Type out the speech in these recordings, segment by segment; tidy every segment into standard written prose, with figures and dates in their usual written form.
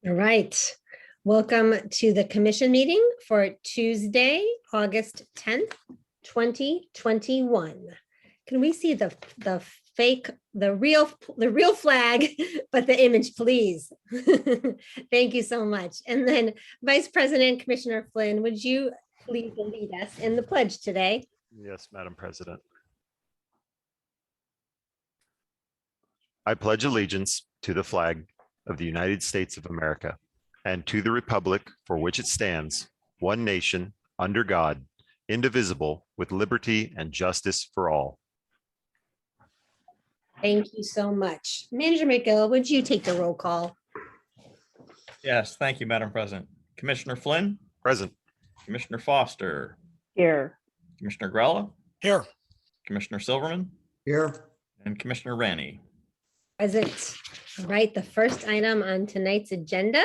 All right. Welcome to the commission meeting for Tuesday, August 10th, 2021. Can we see the real flag, but the image, please? Thank you so much. And then Vice President Commissioner Flynn, would you please lead us in the pledge today? Yes, Madam President. I pledge allegiance to the flag of the United States of America and to the republic for which it stands, one nation, under God, indivisible, with liberty and justice for all. Thank you so much. Manager McGill, would you take the roll call? Yes, thank you, Madam President. Commissioner Flynn? Present. Commissioner Foster? Here. Commissioner Grella? Here. Commissioner Silverman? Here. And Commissioner Ranney. Present. All right, the first item on tonight's agenda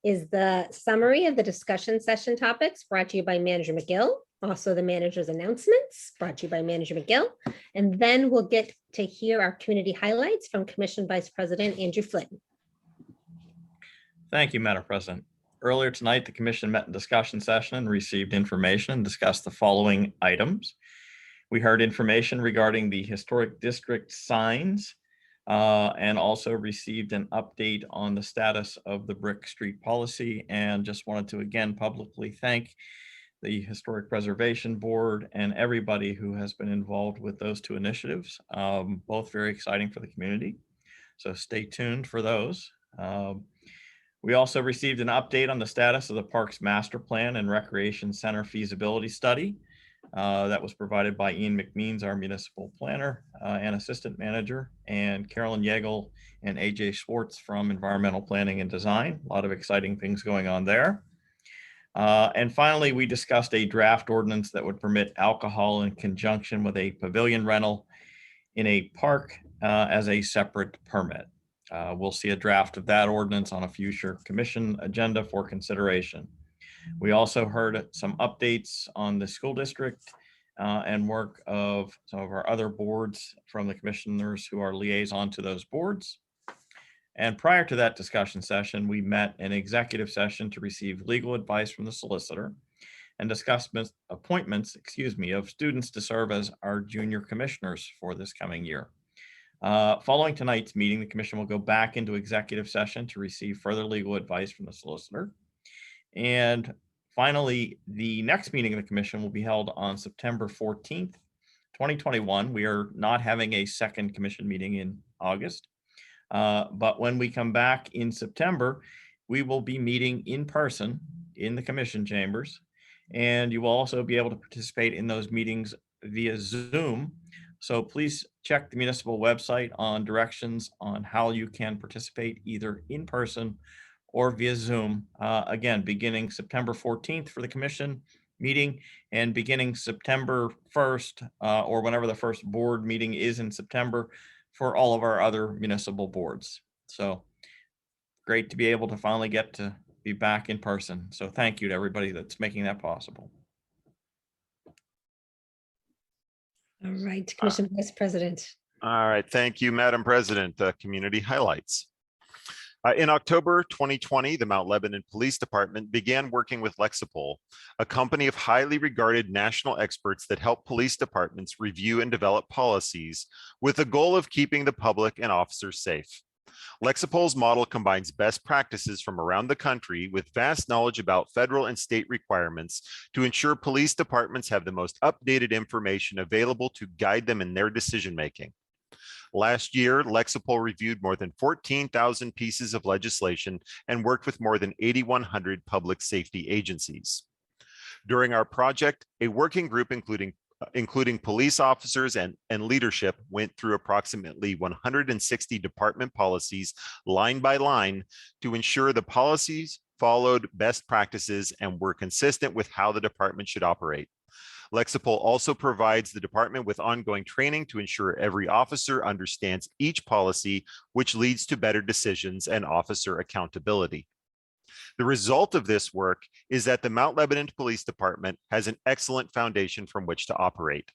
is the summary of the discussion session topics brought to you by Manager McGill. Also the manager's announcements brought to you by Manager McGill. And then we'll get to hear our community highlights from Commission Vice President Andrew Flynn. Thank you, Madam President. Earlier tonight, the commission met in discussion session and received information and discussed the following items. We heard information regarding the historic district signs and also received an update on the status of the Brick Street policy, and just wanted to again publicly thank the Historic Preservation Board and everybody who has been involved with those two initiatives, both very exciting for the community. So stay tuned for those. We also received an update on the status of the Parks Master Plan and Recreation Center feasibility study that was provided by Ian McMeans, our municipal planner and assistant manager, and Carolyn Yeagle and AJ Schwartz from Environmental Planning and Design. A lot of exciting things going on there. And finally, we discussed a draft ordinance that would permit alcohol in conjunction with a pavilion rental in a park as a separate permit. We'll see a draft of that ordinance on a future commission agenda for consideration. We also heard some updates on the school district and work of some of our other boards from the commissioners who are liaison to those boards. And prior to that discussion session, we met an executive session to receive legal advice from the solicitor and discuss appointments, of students to serve as our junior commissioners for this coming year. Following tonight's meeting, the commission will go back into executive session to receive further legal advice from the solicitor. And finally, the next meeting of the commission will be held on September 14th, 2021. We are not having a second commission meeting in August. But when we come back in September, we will be meeting in person in the commission chambers. And you will also be able to participate in those meetings via Zoom. So please check the municipal website on directions on how you can participate either in person or via Zoom, again, beginning September 14th for the commission meeting and beginning September 1st or whenever the first board meeting is in September for all of our other municipal boards. So great to be able to finally get to be back in person. So thank you to everybody that's making that possible. All right, Commission Vice President. All right, thank you, Madam President. Community highlights. In October 2020, the Mount Lebanon Police Department began working with Lexipol, a company of highly regarded national experts that help police departments review and develop policies with the goal of keeping the public and officers safe. Lexipol's model combines best practices from around the country with vast knowledge about federal and state requirements to ensure police departments have the most updated information available to guide them in their decision-making. Last year, Lexipol reviewed more than 14,000 pieces of legislation and worked with more than 8,100 public safety agencies. During our project, a working group including police officers and leadership went through approximately 160 department policies line by line to ensure the policies followed best practices and were consistent with how the department should operate. Lexipol also provides the department with ongoing training to ensure every officer understands each policy, which leads to better decisions and officer accountability. The result of this work is that the Mount Lebanon Police Department has an excellent foundation from which to operate.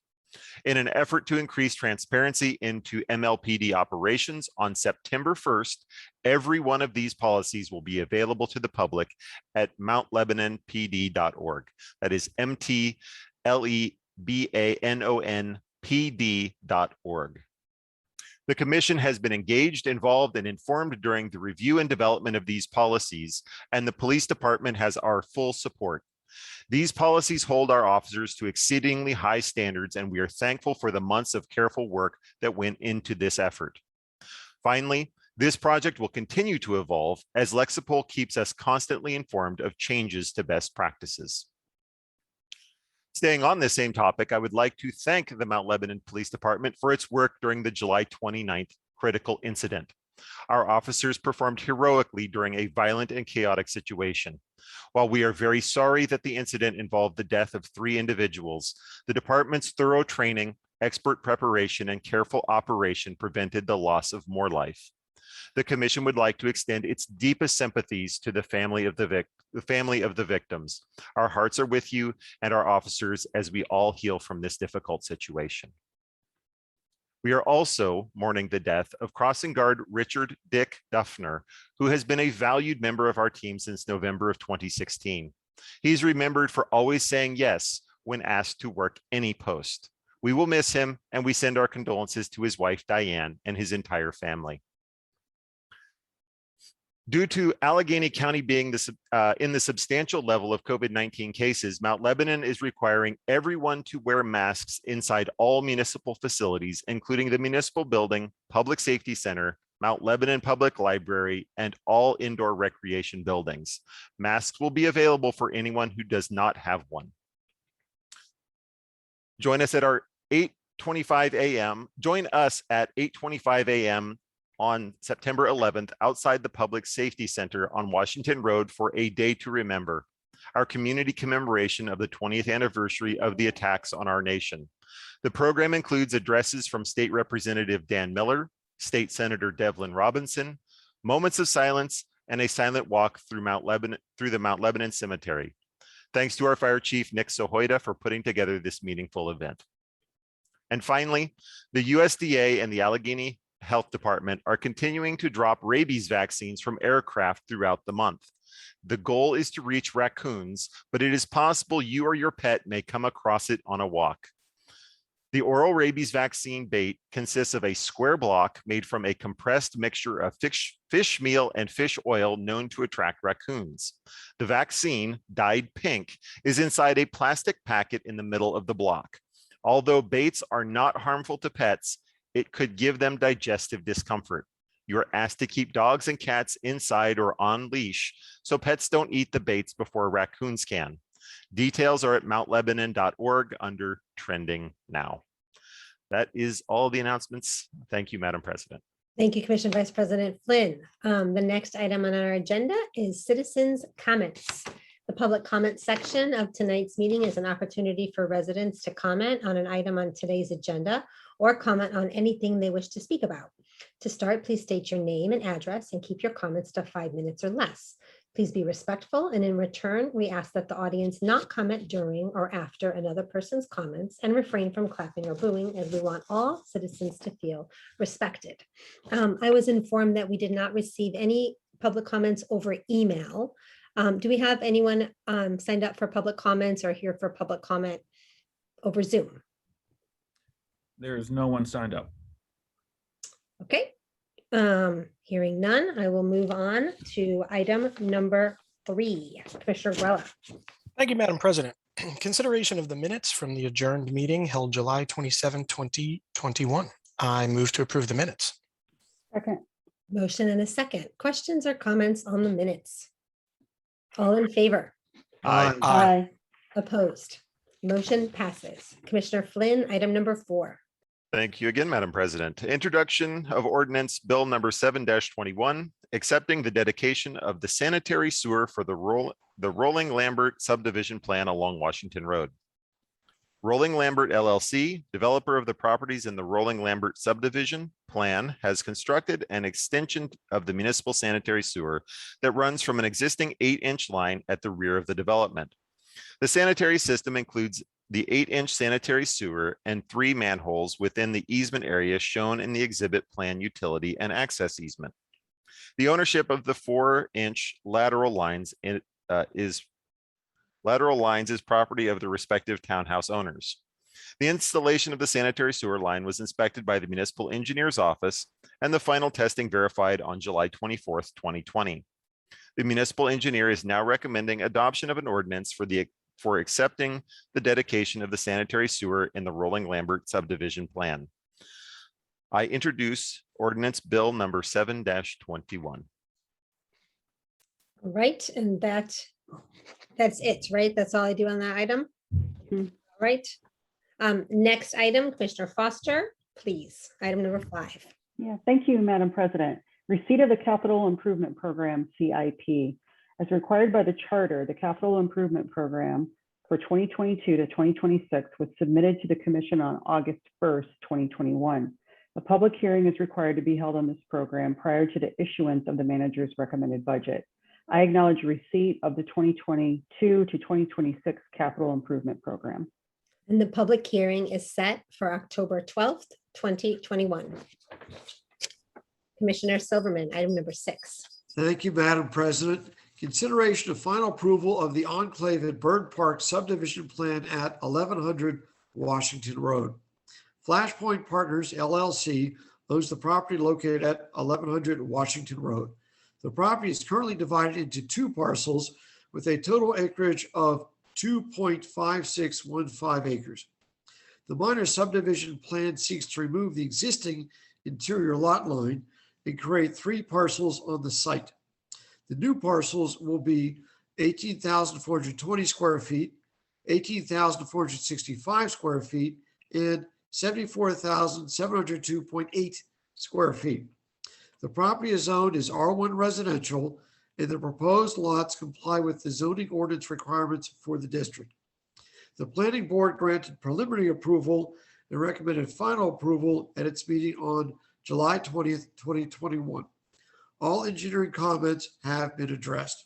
In an effort to increase transparency into MLPD operations on September 1st, every one of these policies will be available to the public at mountlebanonpd.org. That is MTLEBANONPD.org. The Commission has been engaged, involved, and informed during the review and development of these policies, and the Police Department has our full support. These policies hold our officers to exceedingly high standards, and we are thankful for the months of careful work that went into this effort. Finally, this project will continue to evolve as Lexipol keeps us constantly informed of changes to best practices. Staying on this same topic, I would like to thank the Mount Lebanon Police Department for its work during the July 29th critical incident. Our officers performed heroically during a violent and chaotic situation. While we are very sorry that the incident involved the death of 3 individuals, the department's thorough training, expert preparation, and careful operation prevented the loss of more life. The Commission would like to extend its deepest sympathies to the family of the victims. Our hearts are with you and our officers as we all heal from this difficult situation. We are also mourning the death of crossing guard Richard Dick Duffner, who has been a valued member of our team since November of 2016. He's remembered for always saying yes when asked to work any post. We will miss him, and we send our condolences to his wife, Diane, and his entire family. Due to Allegheny County being in the substantial level of COVID-19 cases, Mount Lebanon is requiring everyone to wear masks inside all municipal facilities, including the municipal building, public safety center, Mount Lebanon Public Library, and all indoor recreation buildings. Masks will be available for anyone who does not have one. Join us at 8:25 a.m. on September 11th outside the Public Safety Center on Washington Road for a day to remember, our community commemoration of the 20th anniversary of the attacks on our nation. The program includes addresses from State Representative Dan Miller, State Senator Devlin Robinson, moments of silence, and a silent walk through the Mount Lebanon Cemetery. Thanks to our Fire Chief, Nick Sohoida, for putting together this meaningful event. And finally, the USDA and the Allegheny Health Department are continuing to drop rabies vaccines from aircraft throughout the month. The goal is to reach raccoons, but it is possible you or your pet may come across it on a walk. The oral rabies vaccine bait consists of a square block made from a compressed mixture of fish meal and fish oil known to attract raccoons. The vaccine, dyed pink, is inside a plastic packet in the middle of the block. Although baits are not harmful to pets, it could give them digestive discomfort. You are asked to keep dogs and cats inside or on leash so pets don't eat the baits before raccoons can. Details are at mountlebanon.org under Trending Now. That is all the announcements. Thank you, Madam President. Thank you, Commissioner Vice President Flynn. The next item on our agenda is citizens' comments. The public comment section of tonight's meeting is an opportunity for residents to comment on an item on today's agenda or comment on anything they wish to speak about. To start, please state your name and address and keep your comments to 5 minutes or less. Please be respectful, and in return, we ask that the audience not comment during or after another person's comments and refrain from clapping or booing, as we want all citizens to feel respected. I was informed that we did not receive any public comments over email. Do we have anyone signed up for public comments or here for public comment over Zoom? There is no one signed up. Okay. Hearing none, I will move on to item number 3. Commissioner Grella. Thank you, Madam President. Consideration of the minutes from the adjourned meeting held July 27, 2021. I move to approve the minutes. Second. Motion and a second. Questions or comments on the minutes? All in favor? Aye. Aye. Opposed? Motion passes. Commissioner Flynn, item number 4. Thank you again, Madam President. Introduction of ordinance bill number 7-21, accepting the dedication of the sanitary sewer for the Rolling Lambert subdivision plan along Washington Road. Rolling Lambert LLC, developer of the properties in the Rolling Lambert subdivision plan, has constructed an extension of the municipal sanitary sewer that runs from an existing 8-inch line at the rear of the development. The sanitary system includes the 8-inch sanitary sewer and 3 manholes within the easement area shown in the exhibit plan utility and access easement. The ownership of the 4-inch lateral lines is property of the respective townhouse owners. The installation of the sanitary sewer line was inspected by the municipal engineer's office and the final testing verified on July 24th, 2020. The municipal engineer is now recommending adoption of an ordinance for accepting the dedication of the sanitary sewer in the Rolling Lambert subdivision plan. I introduce ordinance bill number 7-21. All right, and that's it, right? That's all I do on that item? Mhm. All right. Next item, Commissioner Foster, please. Item number 5. Yeah, thank you, Madam President. Receipt of the Capital Improvement Program, CIP. As required by the charter, the Capital Improvement Program for 2022 to 2026 was submitted to the Commission on August 1st, 2021. A public hearing is required to be held on this program prior to the issuance of the manager's recommended budget. I acknowledge receipt of the 2022 to 2026 Capital Improvement Program. And the public hearing is set for October 12th, 2021. Commissioner Silverman, item number 6. Thank you, Madam President. Consideration of final approval of the Enclave at Bird Park subdivision plan at 1100 Washington Road. Flashpoint Partners LLC owns the property located at 1100 Washington Road. The property is currently divided into 2 parcels with a total acreage of 2.5615 acres. The minor subdivision plan seeks to remove the existing interior lot line and create 3 parcels on the site. The new parcels will be 18,420 square feet, 18,465 square feet, and 74,702.8 square feet. The property is zoned as R1 residential, and the proposed lots comply with the zoning ordinance requirements for the district. The planning board granted preliminary approval and recommended final approval at its meeting on July 20th, 2021. All engineering comments have been addressed.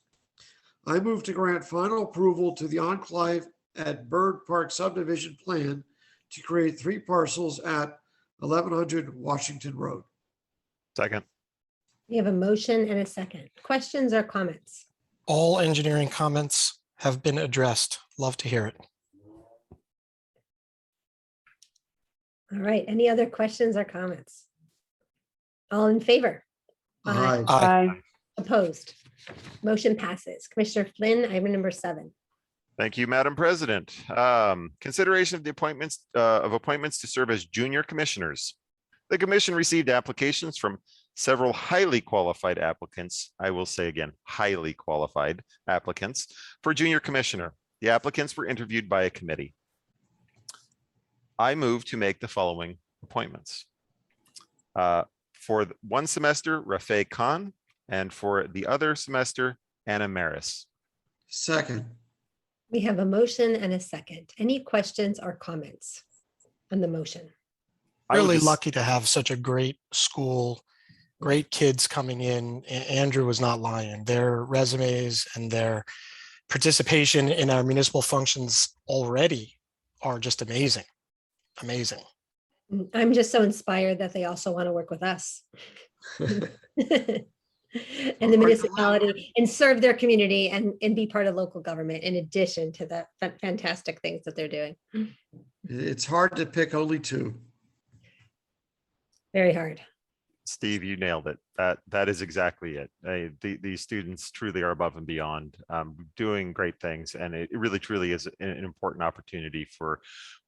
I move to grant final approval to the Enclave at Bird Park subdivision plan to create 3 parcels at 1100 Washington Road. Second. We have a motion and a second. Questions or comments? All engineering comments have been addressed. Love to hear it. All right, any other questions or comments? All in favor? Aye. Aye. Opposed? Motion passes. Commissioner Flynn, item number 7. Thank you, Madam President. Consideration of the appointments to serve as junior commissioners. The commission received applications from several highly qualified applicants. I will say again, highly qualified applicants for junior commissioner. The applicants were interviewed by a committee. I move to make the following appointments. For one semester, Rafay Khan, and for the other semester, Anna Maris. Second. We have a motion and a second. Any questions or comments on the motion? I would Really just- lucky to have such a great school, great kids coming in. Andrew was not lying. Their resumes and their participation in our municipal functions already are just amazing. Amazing. I'm just so inspired that they also want to work with us. And the municipality and serve their community and be part of local government in addition to the fantastic things that they're doing. It's hard to pick only 2. Very hard. Steve, you nailed it. That is exactly it. These students truly are above and beyond, doing great things, and it really truly is an important opportunity for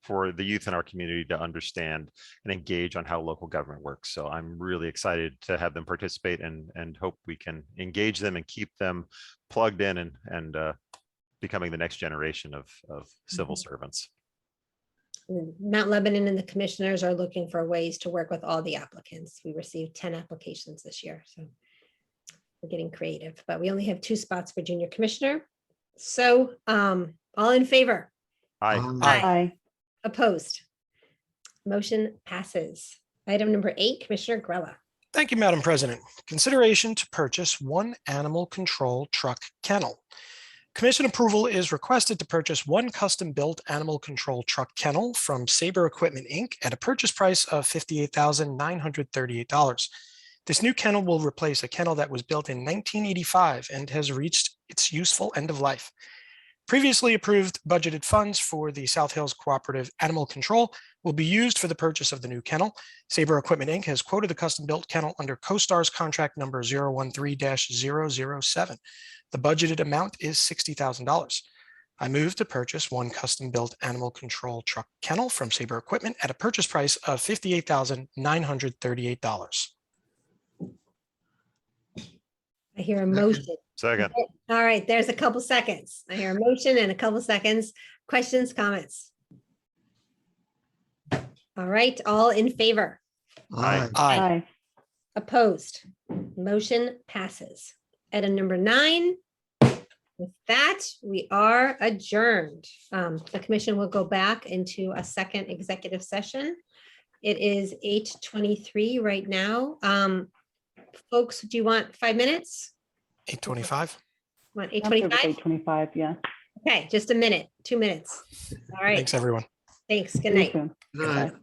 the youth in our community to understand and engage on how local government works. So I'm really excited to have them participate and hope we can engage them and keep them plugged in and becoming the next generation of civil servants. Mount Lebanon and the commissioners are looking for ways to work with all the applicants. We received 10 applications this year, so we're getting creative, but we only have 2 spots for junior commissioner. So all in favor? Aye. Aye. Opposed? Motion passes. Item number 8, Commissioner Grella. Thank you, Madam President. Consideration to purchase 1 animal control truck kennel. Commission approval is requested to purchase one custom-built animal control truck kennel from Sabre Equipment, Inc. at a purchase price of $58,938. This new kennel will replace a kennel that was built in 1985 and has reached its useful end of life. Previously approved budgeted funds for the South Hills Cooperative Animal Control will be used for the purchase of the new kennel. Sabre Equipment, Inc. has quoted the custom-built kennel under CoStar's contract number 013-007. The budgeted amount is $60,000. I move to purchase one custom-built animal control truck kennel from Sabre Equipment at a purchase price of $58,938. I hear a motion. Second. All right, there's a couple seconds. I hear a motion and a couple seconds. Questions, comments? All right, all in favor? Aye. Aye. Aye. Opposed? Motion passes. Item number 9. With that, we are adjourned. The commission will go back into a second executive session. It is 8:23 right now. Folks, do you want 5 minutes? 8:25. Want I'm good with 8:25? 8:25, yeah. Okay, just a minute, 2 minutes. All right, Thanks, everyone. thanks. Good See you night. soon. Good night.